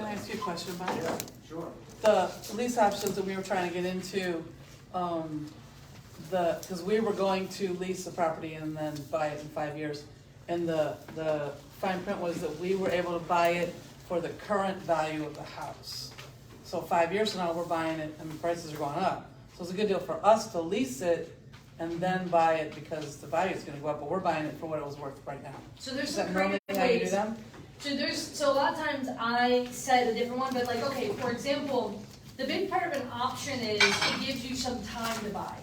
I ask you a question about it? Yeah, sure. The lease options that we were trying to get into, because we were going to lease the property and then buy it in 5 years. And the fine print was that we were able to buy it for the current value of the house. So 5 years from now, we're buying it and the prices are going up. So it's a good deal for us to lease it and then buy it because the value is gonna go up, but we're buying it for what it was worth right now. So there's Is some that normally creative how you do ways. them? So a lot of times I said a different one, but like, okay, for example, the big part of an option is it gives you some time to buy.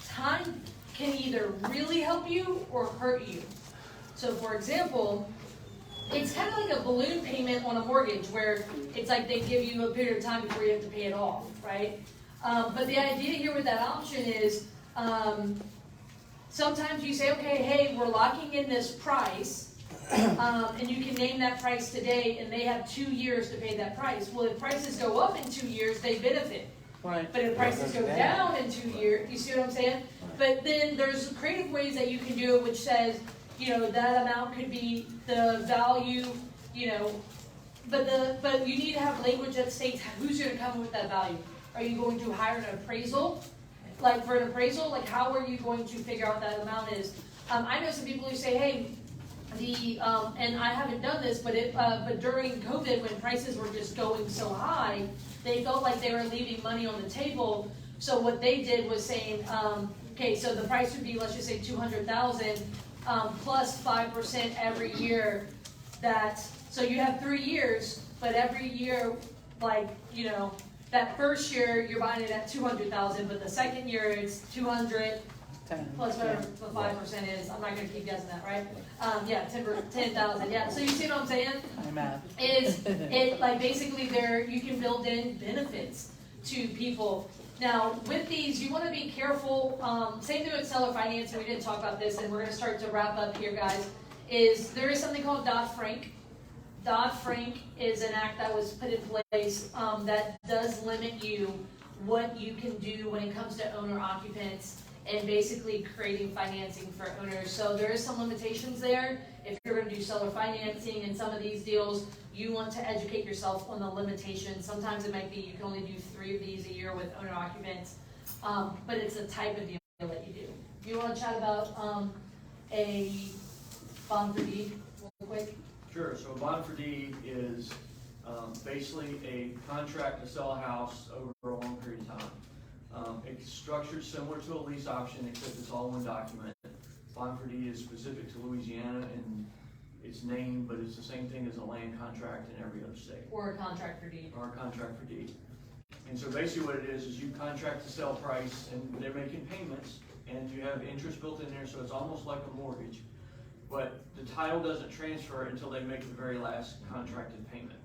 Time can either really help you or hurt you. So for example, it's kind of like a balloon payment on a mortgage where it's like they give you a period of time before you have to pay it off, right? But the idea here with that option is sometimes you say, okay, hey, we're locking in this price, and you can name that price today, and they have 2 years to pay that price. Well, if prices go up in 2 years, they benefit. Right. But if prices go down in 2 years, you see what I'm saying? But then there's creative ways that you can do it, which says, you know, that amount could be the value, you know, but you need to have language that states who's going to come with that value. Are you going to hire an appraisal? Like for an appraisal, like how are you going to figure out what that amount is? I know some people who say, hey, and I haven't done this, but during COVID when prices were just going so high, they felt like they were leaving money on the table. So what they did was saying, okay, so the price would be, let's just say 200,000 plus 5% every year. So you have 3 years, but every year, like, you know, that first year you're buying it at 200,000, but the second year it's 200 plus whatever the 5% is. I'm not going to keep guessing that, right? Yeah, 10,000. Yeah. So you see what I'm saying? I'm mad. Is it like basically you can build in benefits to people. Now with these, you want to be careful. Same thing with seller financing. We didn't talk about this, and we're going to start to wrap up here, guys. There is something called Dodd-Frank. Dodd-Frank is an act that was put in place that does limit you what you can do when it comes to owner-occupants and basically creating financing for owners. So there is some limitations there. If you're going to do seller financing and some of these deals, you want to educate yourself on the limitations. Sometimes it might be you can only do 3 of these a year with owner-occupants, but it's a type of deal that you do. You want to chat about a bond for deed real quick? Sure. So a bond for deed is basically a contract to sell a house over a long period of time. It's structured similar to a lease option, except it's all one document. Bond for deed is specific to Louisiana and it's named, but it's the same thing as a land contract in every other state. Or a contract for deed. Or a contract for deed. And so basically what it is you contract the sell price and they're making payments and you have interest built in there, so it's almost like a mortgage. But the title doesn't transfer until they make the very last contracted payment.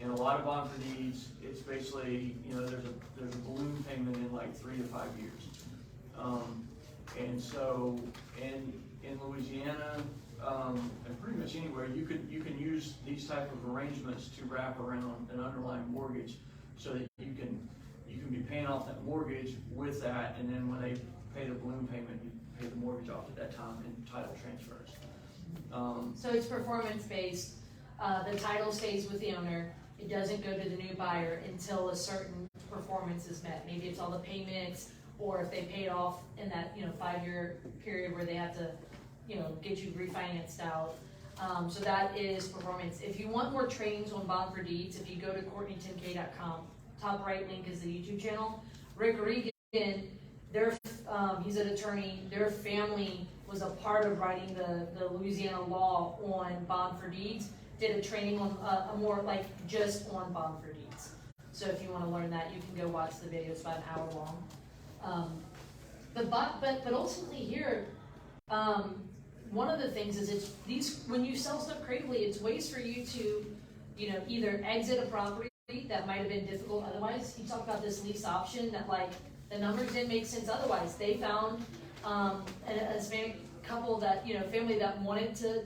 And a lot of bond for deeds, it's basically, you know, there's a balloon payment in like 3 to 5 years. And so in Louisiana, and pretty much anywhere, you can use these type of arrangements to wrap around an underlying mortgage so that you can be paying off that mortgage with that, and then when they pay the balloon payment, you pay the mortgage off at that time and title transfers. So it's performance based. The title stays with the owner. It doesn't go to the new buyer until a certain performance is met. Maybe it's all the payments, or if they paid off in that 5-year period where they have to get you refinanced out. So that is performance. If you want more trainings on bond for deeds, if you go to CourtneyTimK.com, top right link is the YouTube channel. Rick Regan, he's an attorney. Their family was a part of writing the Louisiana law on bond for deeds. Did a training on a more like just on bond for deeds. So if you want to learn that, you can go watch the video. It's about an hour long. But ultimately here, one of the things is when you sell stuff creatively, it's ways for you to either exit a property that might have been difficult otherwise. You talk about this lease option that like the numbers didn't make sense otherwise. They found a Hispanic couple that family that wanted to.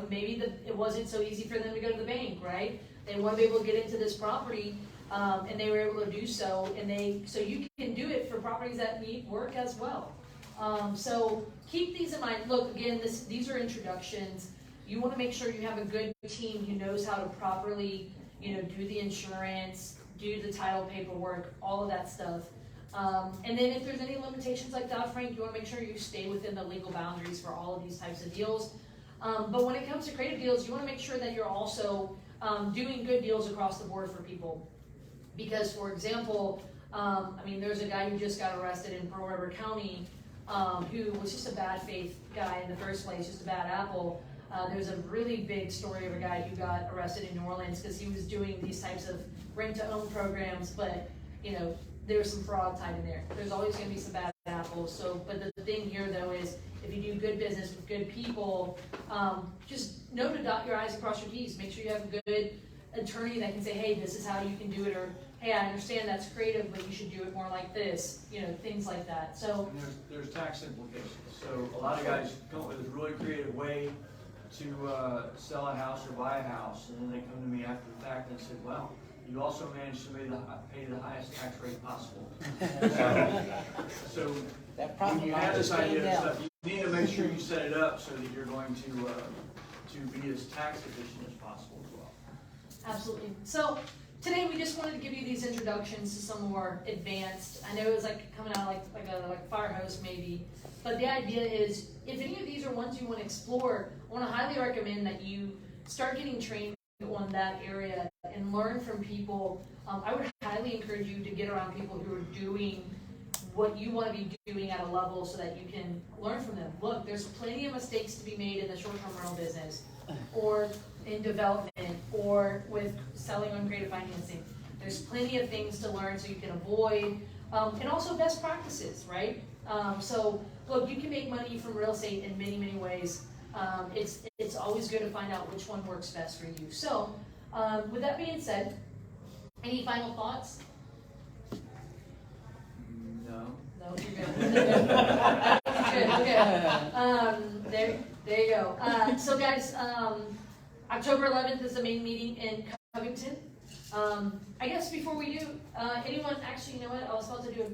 Maybe it wasn't so easy for them to go to the bank, right? They want to be able to get into this property, and they were able to do so. So you can do it for properties that need work as well. So keep these in mind. Look, again, these are introductions. You want to make sure you have a good team who knows how to properly, you know, do the insurance, do the title paperwork, all of that stuff. And then if there's any limitations like Dodd-Frank, you wanna make sure you stay within the legal boundaries for all of these types of deals. But when it comes to creative deals, you wanna make sure that you're also doing good deals across the board for people. Because, for example, I mean, there's a guy who just got arrested in Pearl River County who was just a bad faith guy in the first place, just a bad apple. There's a really big story of a guy who got arrested in New Orleans because he was doing these types of rent-to-own programs, but, you know, there's some fraud tied in there. There's always gonna be some bad apples. So, but the thing here though is, if you do good business with good people, just know to dot your I's and cross your T's. Make sure you have a good attorney that can say, hey, this is how you can do it, or hey, I understand that's creative, but you should do it more like this, you know, things like that. So And there's tax implications. So a lot of guys come up with a really creative way to sell a house or buy a house, and then they come to me after the fact and say, well, you also managed to pay the highest tax rate possible. So That when problem you line have is this idea getting of down. stuff, you need to make sure you set it up so that you're going to be as tax efficient as possible as well. absolutely. So today we just wanted to give you these introductions to some more advanced. I know it was like coming out like a fire hose maybe, but the idea is if any of these are ones you want to explore, I want to highly recommend that you start getting trained on that area and learn from people. I would highly encourage you to get around people who are doing what you want to be doing at a level so that you can learn from them. Look, there's plenty of mistakes to be made in the short-term rental business or in development or with selling on creative financing. There's plenty of things to learn so you can avoid, and also best practices, right? So look, you can make money from real estate in many, many ways. It's always good to find out which one works best for you. So with that being said, any final thoughts? No. No, you're good. You're good, okay. There you go. So guys, October 11th is the main meeting in Covington. I guess before we do, anyone, actually, you know what, I was supposed to do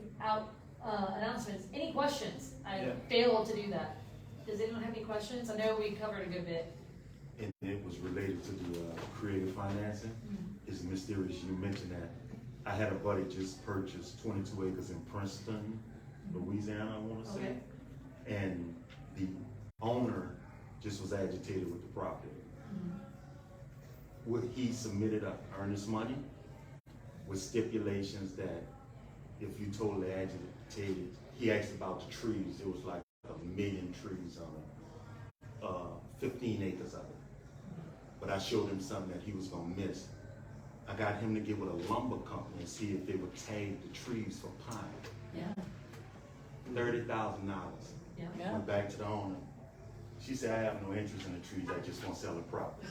announcements. Any questions? I failed to do that. Does anyone have any questions? I know we covered a good bit. And it was related to the creative financing. It's mysterious. You mentioned that. I had a buddy just purchased 22 acres in Princeton, Louisiana, I want to say. Okay. And the owner just was agitated with the property. He submitted a earnest money with stipulations that if you totally agitated, he asked about the trees. It was like 1 million trees on it, 15 acres of it. But I showed him something that he was gonna miss. I got him to get with a lumber company and see if they would tag the trees for pine. Yeah. $30,000. Yeah. Yeah. Went back to the owner. She said, I have no interest in the trees, I just want to sell the property.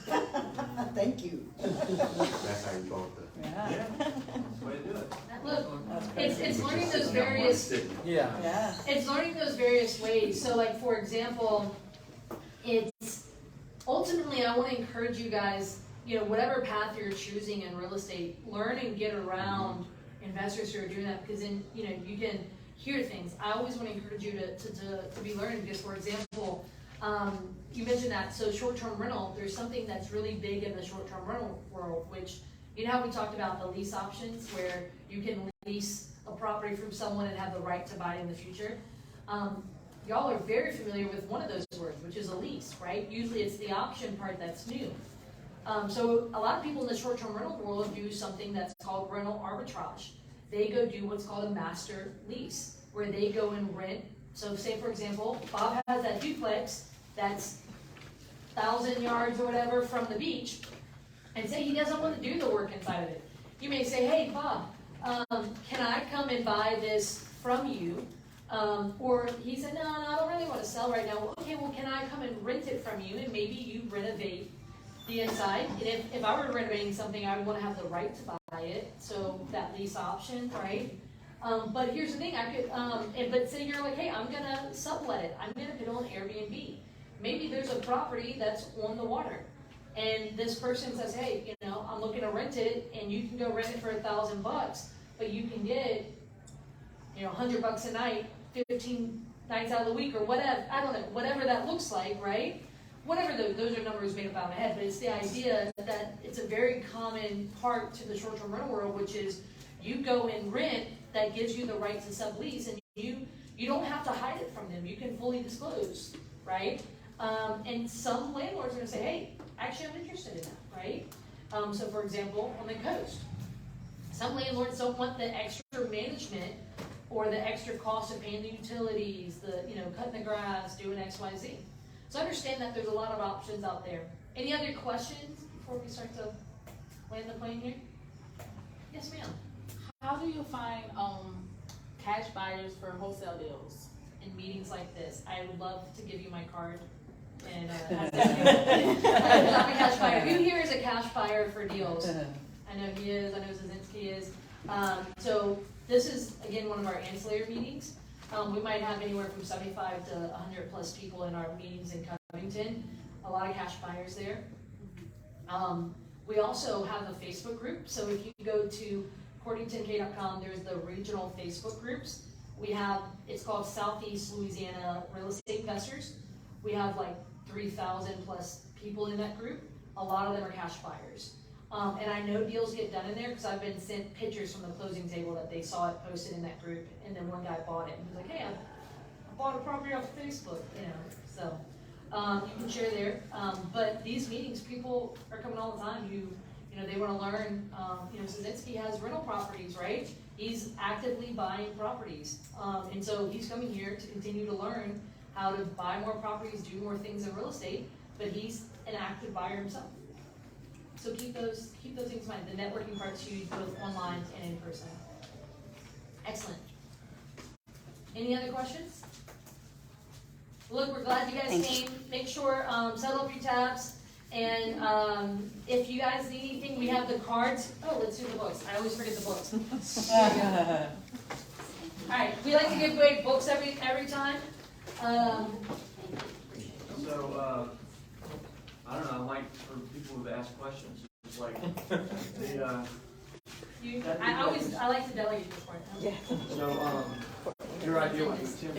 Thank you. That's how he bought the. Yeah. That's the way to do it. Look, That's it's crazy. learning those various. Yeah. Yeah. It's learning those various ways. So like, for example, it's ultimately, I want to encourage you guys, you know, whatever path you're choosing in real estate, learn and get around investors who are doing that, because then, you know, you can hear things. I always want to encourage you to be learning, because for example, you mentioned that, so short-term rental, there's something that's really big in the short-term rental world, which, you know how we talked about the lease options, where you can lease a property from someone and have the right to buy it in the future? Y'all are very familiar with one of those words, which is a lease, right? Usually it's the option part that's new. So a lot of people in the short-term rental world do something that's called rental arbitrage. They go do what's called a master lease, where they go and rent. So say, for example, Bob has that duplex that's 1,000 yards or whatever from the beach, and say he doesn't want to do the work inside of it. You may say, hey, Bob, can I come and buy this from you? Or he said, no, I don't really want to sell right now. Well, okay, well, can I come and rent it from you, and maybe you renovate the inside? And if I were renovating something, I would want to have the right to buy it, so that lease option, right? But here's the thing, I could, but say you're like, hey, I'm gonna sublet it, I'm gonna put it on Airbnb. Maybe there's a property that's on the water, and this person says, hey, you know, I'm looking to rent it, and you can go rent it for $1,000, but you can get, you know, $100 a night, 15 nights out of the week, or whatever, I don't know, whatever that looks like, right? whatever those are numbers made up out of my head, but it's the idea that it's a very common part to the short-term rental world, which is you go and rent, that gives you the right to sublease, and you don't have to hide it from them. You can fully disclose, right? And some landlords are gonna say, hey, actually I'm interested in that, right? So for example, on the coast, some landlords don't want the extra management or the extra cost of paying the utilities, the, cutting the grass, doing X, Y, Z. So understand that there's a lot of options out there. Any other questions before we start to land the plane here? Yes, ma'am. How do you find cash buyers for wholesale deals? In meetings like this, I would love to give you my card. And I'm a cash buyer. Who here is a cash buyer for deals? I know he is. I know Zazinski is. So this is again one of our ancillary meetings. We might have anywhere from 75 to 100 plus people in our meetings in Covington. A lot of cash buyers there. We also have a Facebook group. So if you go to CordingtonK.com, there's the regional Facebook groups. We have, it's called Southeast Louisiana Real Estate Investors. We have like 3,000 plus people in that group. A lot of them are cash buyers. And I know deals get done in there because I've been sent pictures from the closing table that they saw it posted in that group, and then one guy bought it. And he was like, hey, I bought a property off of Facebook, So you can share there. But these meetings, people are coming all the time. They want to learn. Zazinski has rental properties, right? He's actively buying properties, and so he's coming here to continue to learn how to buy more properties, do more things in real estate. But he's an active buyer himself. So keep those things in mind. The networking part's huge, both online and in person. Excellent. Any other questions? Look, we're glad you guys came. Make sure settle up your tabs. And if you guys need anything, we have the cards. Oh, let's do the books. I always forget the books. All right, we like to give away books every time. So, I don't know, like, for people who've asked questions, it's like, I like to delegate this part. so, your idea with Tim